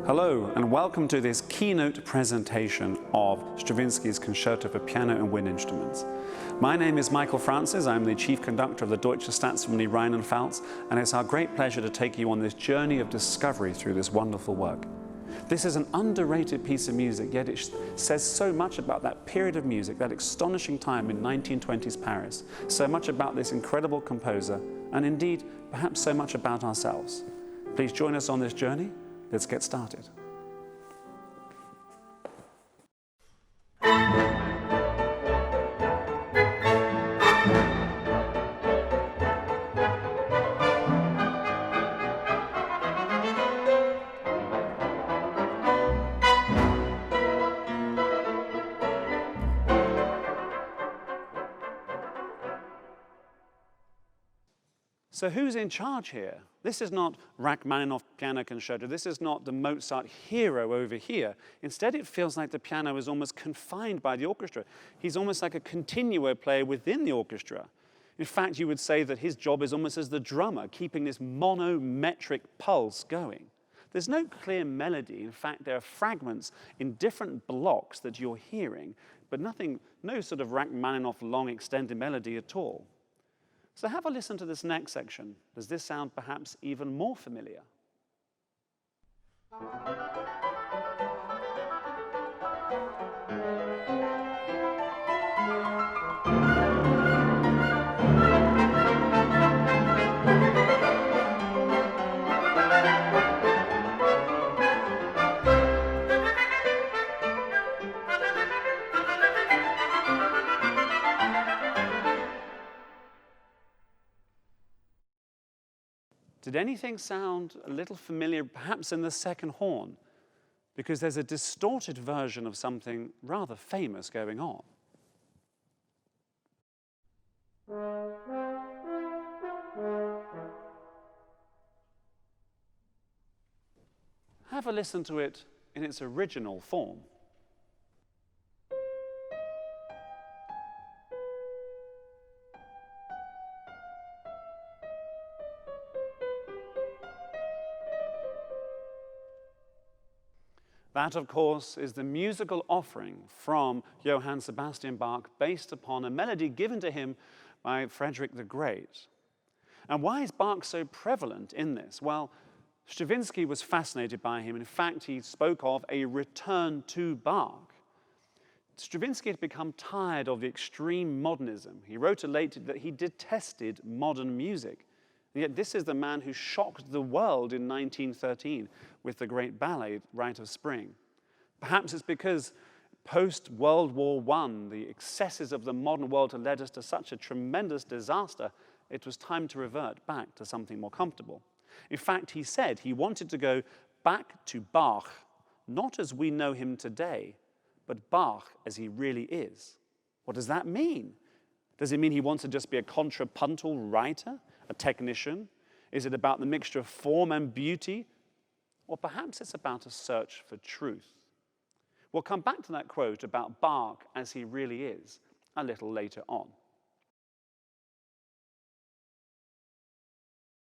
Hello and welcome to this keynote presentation of Strawinskys Concerto for Piano and Wind Instruments. My name is Michael Francis, I'm the Chief Conductor of the Deutsche Staatsphilharmonie Rheinland-Pfalz, and it's our great pleasure to take you on this journey of discovery through this wonderful work. This is an underrated piece of music, yet it says so much about that period of music, that astonishing time in 1920s Paris, so much about this incredible composer, and indeed, perhaps so much about ourselves. Please join us on this journey. Let's get started. So who's in charge here? This is not Rachmaninoff Piano Concerto. This is not the Mozart hero over here. Instead, it feels like the piano is almost confined by the orchestra. He's almost like a continuo player within the orchestra. In fact, you would say that his job is almost as the drummer, keeping this monometric pulse going. There's no clear melody. In fact, there are fragments in different blocks that you're hearing, but no sort of Rachmaninoff long extended melody at all. So have a listen to this next section. Does this sound perhaps even more familiar? Did anything sound a little familiar, perhaps in the second horn? Because there's a distorted version of something rather famous going on. Have a listen to it in its original form. That, of course, is the musical offering from Johann Sebastian Bach based upon a melody given to him by Frederick the Great. And why is Bach so prevalent in this? Well, Stravinsky was fascinated by him. In fact, he spoke of a return to Bach. Stravinsky had become tired of the extreme modernism. He wrote later that he detested modern music. And yet this is the man who shocked the world in 1913 with the great ballet, Rite of Spring. Perhaps it's because post-World War I, the excesses of the modern world had led us to such a tremendous disaster, it was time to revert back to something more comfortable. In fact, he said he wanted to go back to Bach, not as we know him today, but Bach as he really is. What does that mean? Does it mean he wants to just be a contrapuntal writer? A technician? Is it about the mixture of form and beauty? Or perhaps it's about a search for truth. We'll come back to that quote about Bach as he really is a little later on.